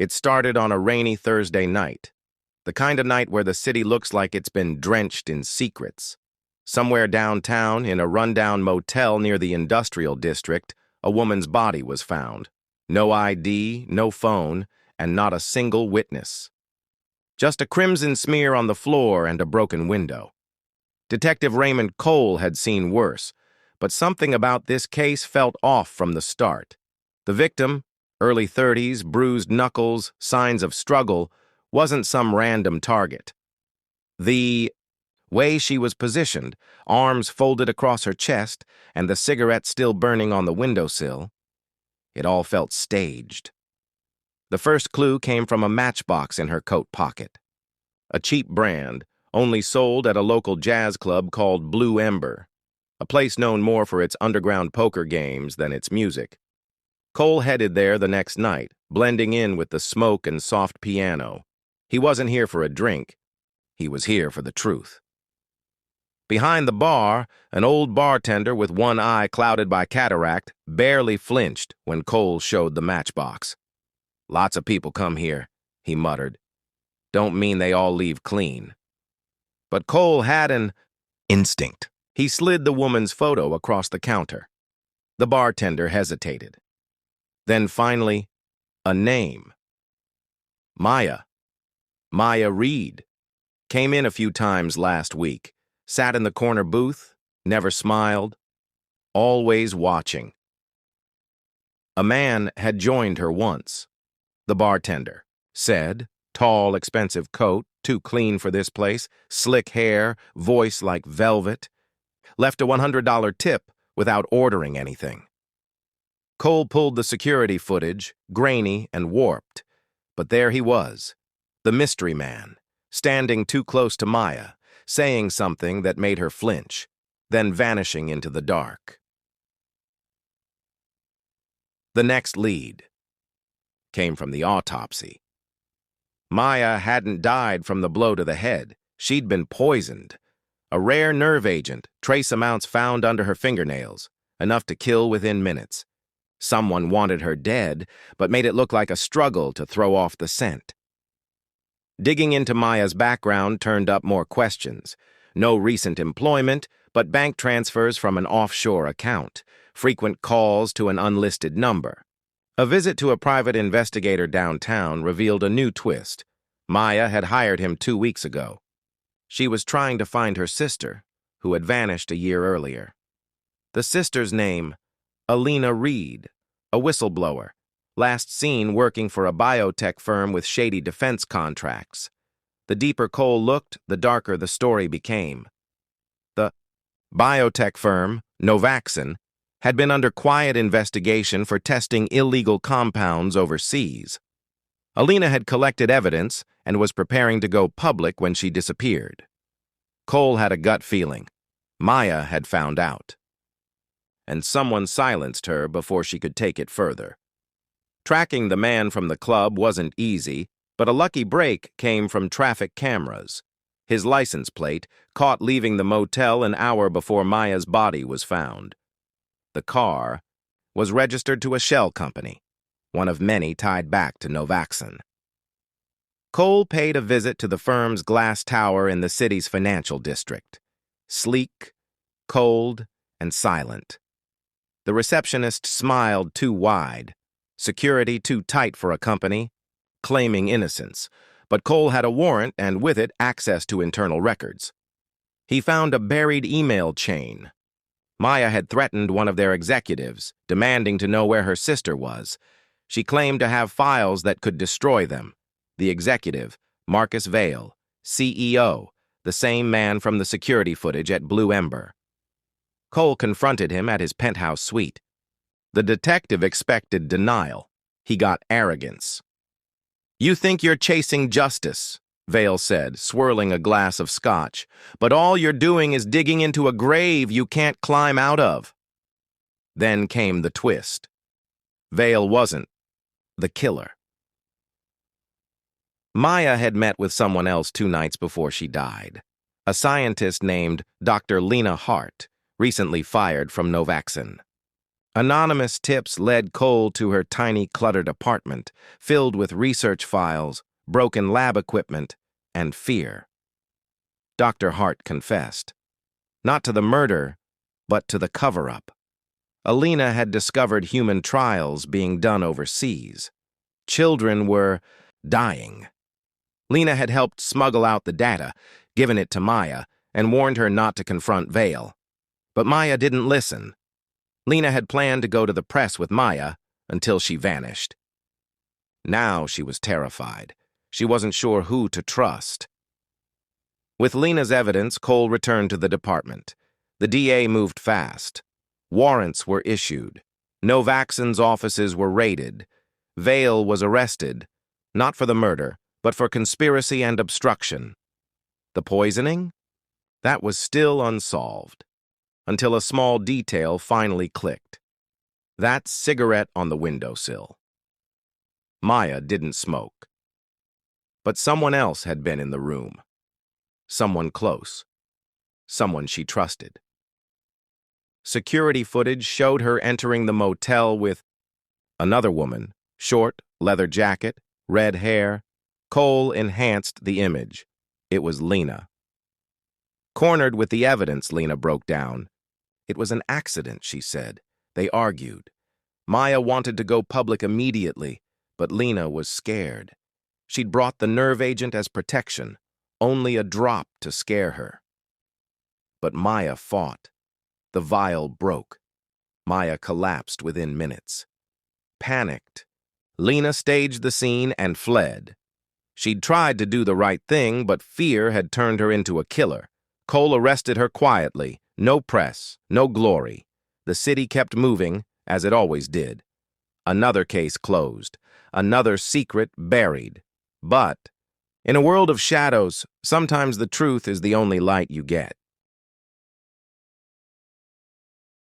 It started on a rainy Thursday night, the kind of night where the city looks like it's been drenched in secrets. Somewhere downtown, in a rundown motel near the industrial district, a woman's body was found. No ID, no phone, and not a single witness. Just a crimson smear on the floor and a broken window. Detective Raymond Cole had seen worse, but something about this case felt off from the start. The victim, early 30s, bruised knuckles, signs of struggle, wasn't some random target. The way she was positioned, arms folded across her chest and the cigarette still burning on the windowsill, it all felt staged. The first clue came from a matchbox in her coat pocket. A cheap brand, only sold at a local jazz club called Blue Ember, a place known more for its underground poker games than its music. Cole headed there the next night, blending in with the smoke and soft piano. He wasn't here for a drink. He was here for the truth. Behind the bar, an old bartender with one eye clouded by cataract barely flinched when Cole showed the matchbox. "Lots of people come here," he muttered. "Don't mean they all leave clean." But Cole had an instinct. He slid the woman's photo across the counter. The bartender hesitated. Then finally, a name. Maya. Maya Reed. Came in a few times last week. Sat in the corner booth, never smiled, always watching. A man had joined her once. The bartender said, tall, expensive coat, too clean for this place, slick hair, voice like velvet. Left a $100 tip without ordering anything. Cole pulled the security footage, grainy and warped. But there he was, the mystery man, standing too close to Maya, saying something that made her flinch, then vanishing into the dark. The next lead came from the autopsy. Maya hadn't died from the blow to the head. She'd been poisoned. A rare nerve agent, trace amounts found under her fingernails, enough to kill within minutes. Someone wanted her dead, but made it look like a struggle to throw off the scent. Digging into Maya's background turned up more questions. No recent employment, but bank transfers from an offshore account, frequent calls to an unlisted number. A visit to a private investigator downtown revealed a new twist. Maya had hired him 2 weeks ago. She was trying to find her sister, who had vanished a year earlier. The sister's name, Alina Reed, a whistleblower, last seen working for a biotech firm with shady defense contracts. The deeper Cole looked, the darker the story became. The biotech firm, Novaxin, had been under quiet investigation for testing illegal compounds overseas. Alina had collected evidence and was preparing to go public when she disappeared. Cole had a gut feeling. Maya had found out. And someone silenced her before she could take it further. Tracking the man from the club wasn't easy, but a lucky break came from traffic cameras. His license plate, caught leaving the motel an hour before Maya's body was found. The car was registered to a shell company, one of many tied back to Novaxin. Cole paid a visit to the firm's glass tower in the city's financial district. Sleek, cold, and silent. The receptionist smiled too wide, security too tight for a company, claiming innocence, but Cole had a warrant and with it access to internal records. He found a buried email chain. Maya had threatened one of their executives, demanding to know where her sister was. She claimed to have files that could destroy them. The executive, Marcus Vale, CEO, the same man from the security footage at Blue Ember. Cole confronted him at his penthouse suite. The detective expected denial. He got arrogance. "You think you're chasing justice," Vale said, swirling a glass of scotch, "but all you're doing is digging into a grave you can't climb out of." Then came the twist. Vale wasn't the killer. Maya had met with someone else 2 nights before she died. A scientist named Dr. Lena Hart, recently fired from Novaxin. Anonymous tips led Cole to her tiny, cluttered apartment, filled with research files, broken lab equipment, and fear. Dr. Hart confessed. Not to the murder, but to the cover-up. Alina had discovered human trials being done overseas. Children were dying. Lena had helped smuggle out the data, given it to Maya, and warned her not to confront Vale. But Maya didn't listen. Lena had planned to go to the press with Maya until she vanished. Now she was terrified. She wasn't sure who to trust. With Lena's evidence, Cole returned to the department. The DA moved fast. Warrants were issued. Novaxon's offices were raided. Vale was arrested, not for the murder, but for conspiracy and obstruction. The poisoning? That was still unsolved, until a small detail finally clicked. That cigarette on the windowsill. Maya didn't smoke. But someone else had been in the room. Someone close. Someone she trusted. Security footage showed her entering the motel with another woman, short, leather jacket, red hair. Cole enhanced the image. It was Lena. Cornered with the evidence, Lena broke down. It was an accident, she said. They argued. Maya wanted to go public immediately, but Lena was scared. She'd brought the nerve agent as protection, only a drop to scare her. But Maya fought. The vial broke. Maya collapsed within minutes. Panicked, Lena staged the scene and fled. She'd tried to do the right thing, but fear had turned her into a killer. Cole arrested her quietly. No press, no glory. The city kept moving, as it always did. Another case closed. Another secret buried. But, in a world of shadows, sometimes the truth is the only light you get.